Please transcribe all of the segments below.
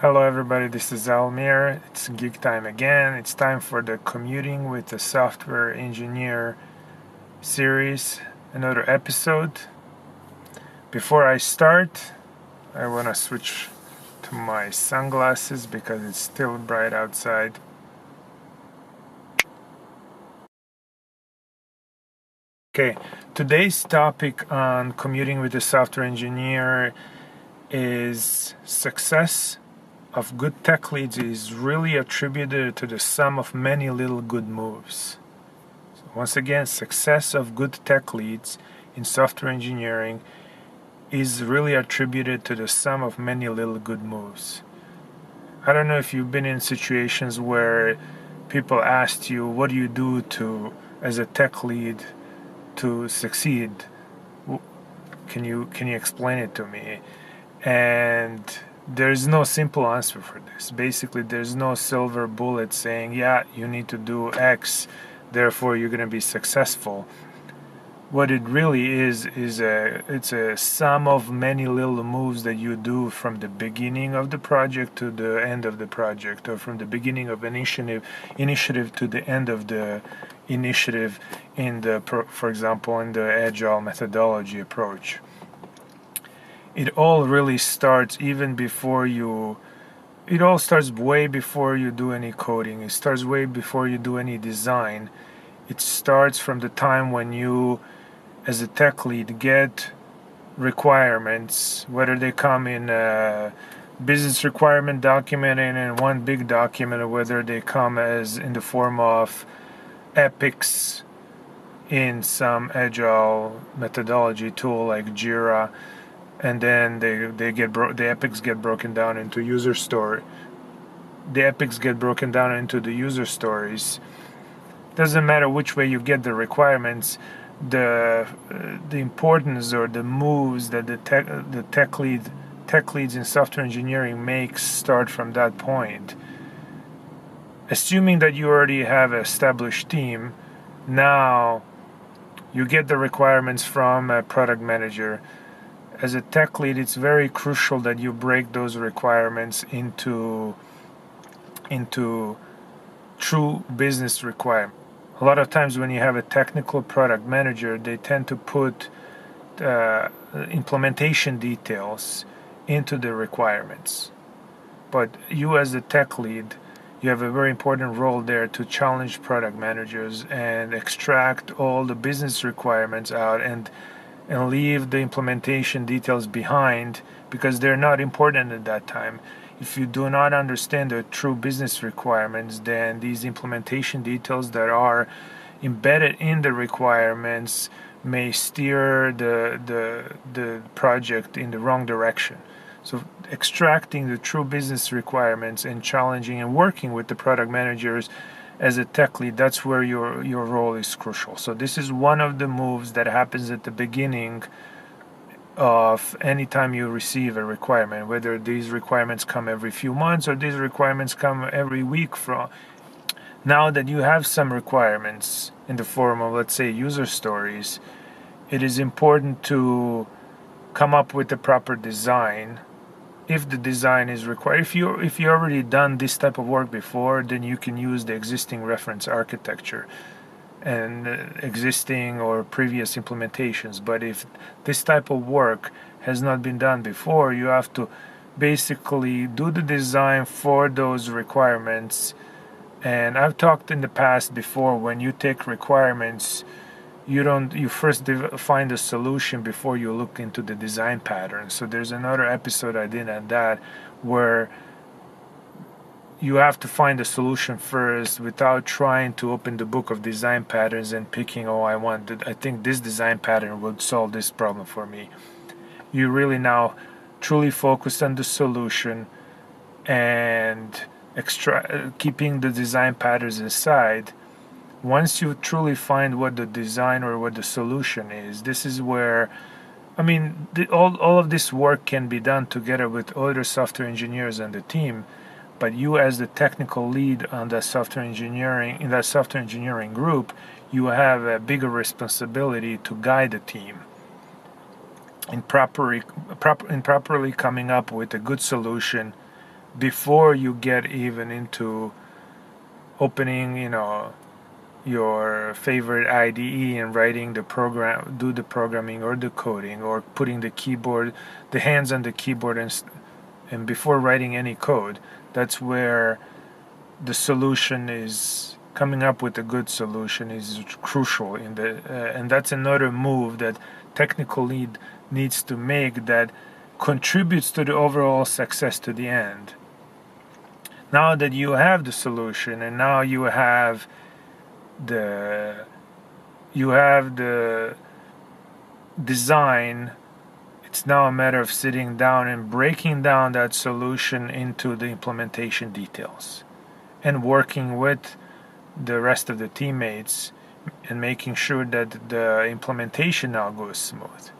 Hello everybody, this is Almir. It's Geek Time again. It's time for the Commuting with the Software Engineer series, another episode. Before I start, I want to switch to my sunglasses because it's still bright outside. Okay, today's topic on Commuting with the Software Engineer is success of good tech leads is really attributed to the sum of many little good moves. So once again, success of good tech leads in software engineering is really attributed to the sum of many little good moves. I don't know if you've been in situations where people asked you, what do you do to, as a tech lead, to succeed? Can you explain it to me? And there's no simple answer for this. Basically, there's no silver bullet saying, yeah, you need to do X, therefore you're going to be successful. What it really is it's a sum of many little moves that you do from the beginning of the project to the end of the project, or from the beginning of initiative to the end of the initiative for example, in the agile methodology approach. It all really starts it all starts way before you do any coding. It starts way before you do any design. It starts from the time when you, as a tech lead, get requirements, whether they come in a business requirement document and in one big document, or whether they come as in the form of epics in some agile methodology tool like Jira. And then the epics get broken down into user story. The epics get broken down into the user stories. Doesn't matter which way you get the requirements. The importance or the moves that the tech leads in software engineering makes start from that point. Assuming that you already have an established team, now you get the requirements from a product manager. As a tech lead, it's very crucial that you break those requirements into true business requirements. A lot of times when you have a technical product manager, they tend to put implementation details into the requirements. But you, as a tech lead, you have a very important role there to challenge product managers and extract all the business requirements out and leave the implementation details behind, because they're not important at that time. If you do not understand the true business requirements, then these implementation details that are embedded in the requirements may steer the project in the wrong direction. So extracting the true business requirements and challenging and working with the product managers as a tech lead, that's where your role is crucial. So this is one of the moves that happens at the beginning of any time you receive a requirement, whether these requirements come every few months or these requirements come every week. Now that you have some requirements in the form of, let's say, user stories, it is important to come up with the proper design. If the design is required, if you already done this type of work before, then you can use the existing reference architecture and existing or previous implementations. But if this type of work has not been done before, you have to basically do the design for those requirements. And I've talked in the past before, when you take requirements, you first find a solution before you look into the design pattern. So there's another episode I did on that, where you have to find a solution first without trying to open the book of design patterns and picking, I think this design pattern would solve this problem for me. You really now truly focus on the solution and keeping the design patterns aside. Once you truly find what the design or what the solution is, this is where, all of this work can be done together with other software engineers and the team, but you, as the technical lead on that software engineering group, you have a bigger responsibility to guide the team in properly coming up with a good solution before you get even into opening, your favorite IDE and writing the program, do the programming or the coding, or putting the hands on the keyboard, and before writing any code. That's where the solution is coming up with a good solution is crucial and that's another move that technical lead needs to make that contributes to the overall success to the end. Now that you have the solution, and now you have the design, it's now a matter of sitting down and breaking down that solution into the implementation details and working with the rest of the teammates and making sure that the implementation now goes smooth.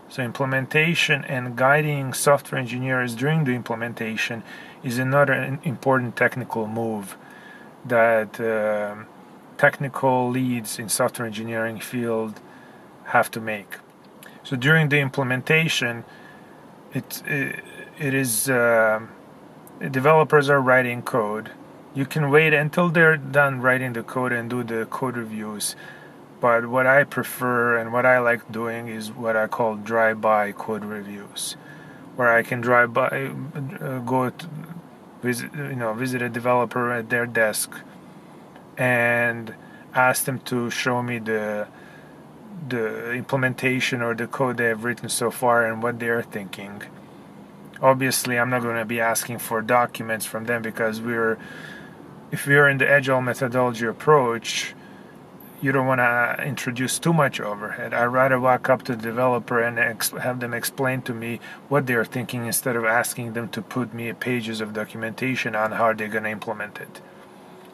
So implementation and guiding software engineers during the implementation is another important technical move that technical leads in software engineering field have to make. So during the implementation, developers are writing code. You can wait until they're done writing the code and do the code reviews. But what I prefer and what I like doing is what I call drive-by code reviews, where I can drive by, visit a developer at their desk and ask them to show me the implementation or the code they have written so far and what they're thinking. Obviously, I'm not going to be asking for documents from them because if we're in the agile methodology approach, you don't want to introduce too much overhead. I'd rather walk up to the developer and have them explain to me what they're thinking instead of asking them to put me pages of documentation on how they're going to implement it.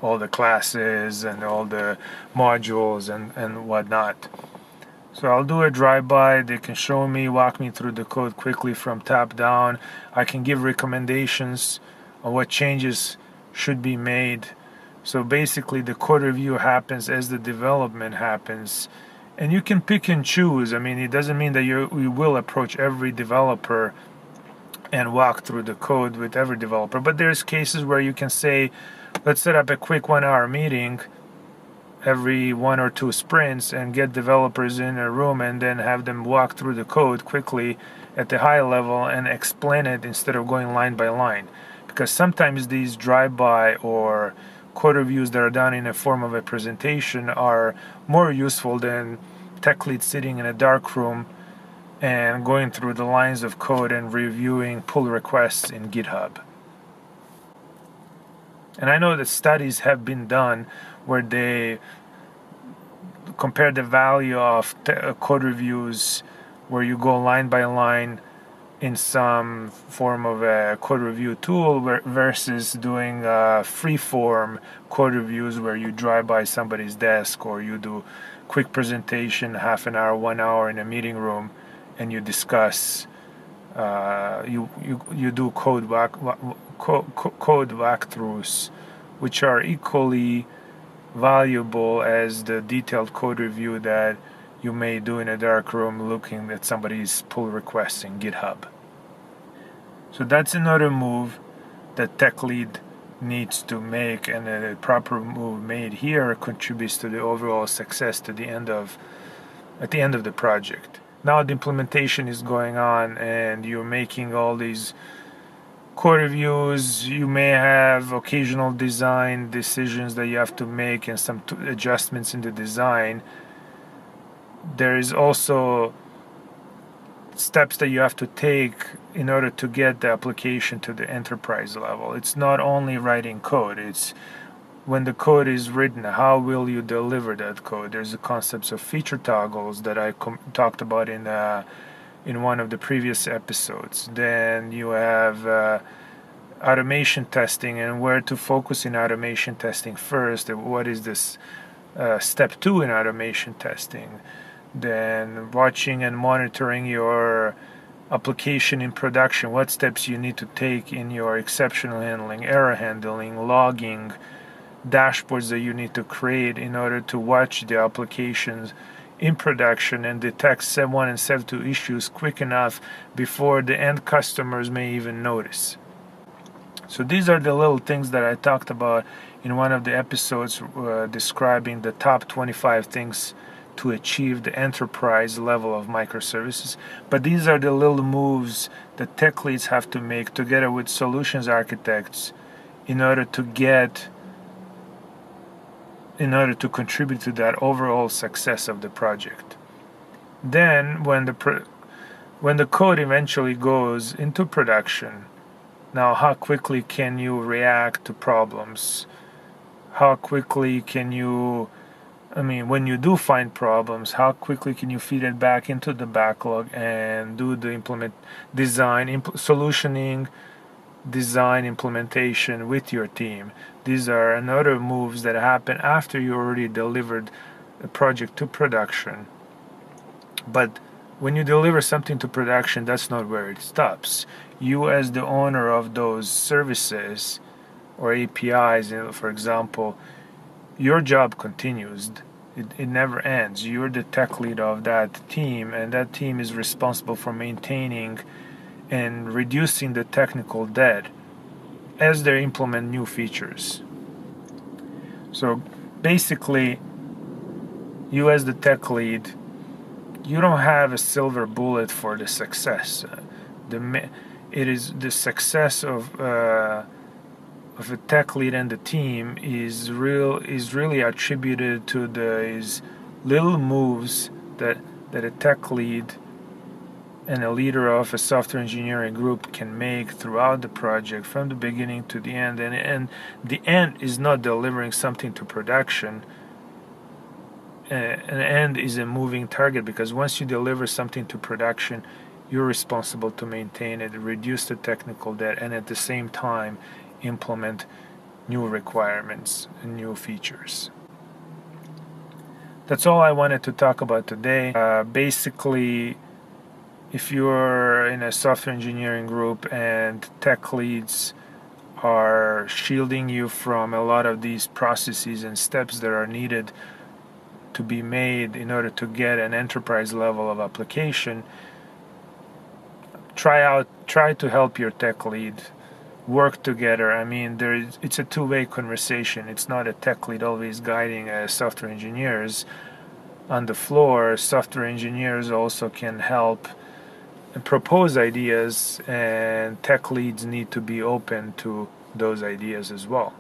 All the classes and all the modules and whatnot. So I'll do a drive-by. They can show me, walk me through the code quickly from top down. I can give recommendations on what changes should be made. So basically the code review happens as the development happens, and you can pick and choose. I mean, it doesn't mean that we will approach every developer and walk through the code with every developer, but there's cases where you can say, let's set up a quick 1-hour meeting every 1 or 2 sprints and get developers in a room and then have them walk through the code quickly at the high level and explain it instead of going line by line. Because sometimes these drive-by or code reviews that are done in a form of a presentation are more useful than tech lead sitting in a dark room and going through the lines of code and reviewing pull requests in GitHub. And I know that studies have been done where they compare the value of code reviews where you go line by line in some form of a code review tool versus doing free-form code reviews where you drive by somebody's desk or you do quick presentation, half an hour, 1 hour in a meeting room, and you discuss, you do code walkthroughs, which are equally valuable as the detailed code review that you may do in a dark room looking at somebody's pull requests in GitHub. So that's another move that tech lead needs to make, and a proper move made here contributes to the overall success at the end of the project. Now the implementation is going on and you're making all these code reviews. You may have occasional design decisions that you have to make and some adjustments in the design. There is also steps that you have to take in order to get the application to the enterprise level. It's not only writing code, it's when the code is written, how will you deliver that code? There's the concepts of feature toggles that I talked about in one of the previous episodes. Then you have automation testing and where to focus in automation testing first. What is this step 2 in automation testing? Then watching and monitoring your application in production, what steps you need to take in your exception handling, error handling, logging, dashboards that you need to create in order to watch the applications in production and detect SEV 1 and SEV 2 issues quick enough before the end customers may even notice. So these are the little things that I talked about in one of the episodes describing the top 25 things to achieve the enterprise level of microservices. But these are the little moves that tech leads have to make together with solutions architects in order to contribute to that overall success of the project. Then when the code eventually goes into production, now how quickly can you react to problems? How quickly can you, when you do find problems, how quickly can you feed it back into the backlog and do the solutioning, design, implementation with your team? These are another moves that happen after you already delivered a project to production. But when you deliver something to production, that's not where it stops. You, as the owner of those services or APIs, for example, your job continues. It never ends. You're the tech lead of that team, and that team is responsible for maintaining and reducing the technical debt as they implement new features. So basically, you as the tech lead, you don't have a silver bullet for the success. It is the success of a tech lead and the team is really attributed to these little moves that a tech lead and a leader of a software engineering group can make throughout the project from the beginning to the end. And the end is not delivering something to production. An end is a moving target, because once you deliver something to production, you're responsible to maintain it, reduce the technical debt, and at the same time implement new requirements and new features. That's all I wanted to talk about today. Basically, if you're in a software engineering group and tech leads are shielding you from a lot of these processes and steps that are needed to be made in order to get an enterprise level of application, try to help your tech lead work together. It's a two-way conversation. It's not a tech lead always guiding software engineers on the floor. Software engineers also can help and propose ideas, and tech leads need to be open to those ideas as well.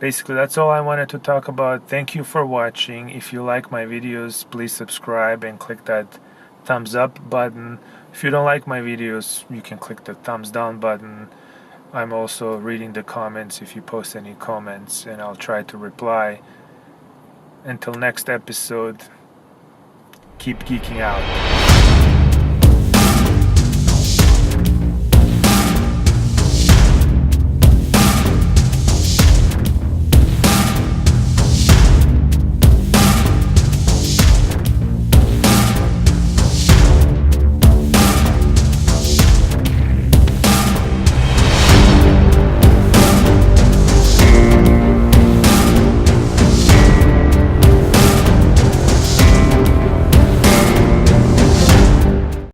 Basically, that's all I wanted to talk about. Thank you for watching. If you like my videos, please subscribe and click that thumbs up button. If you don't like my videos, you can click the thumbs down button. I'm also reading the comments if you post any comments, and I'll try to reply. Until next episode, keep geeking out.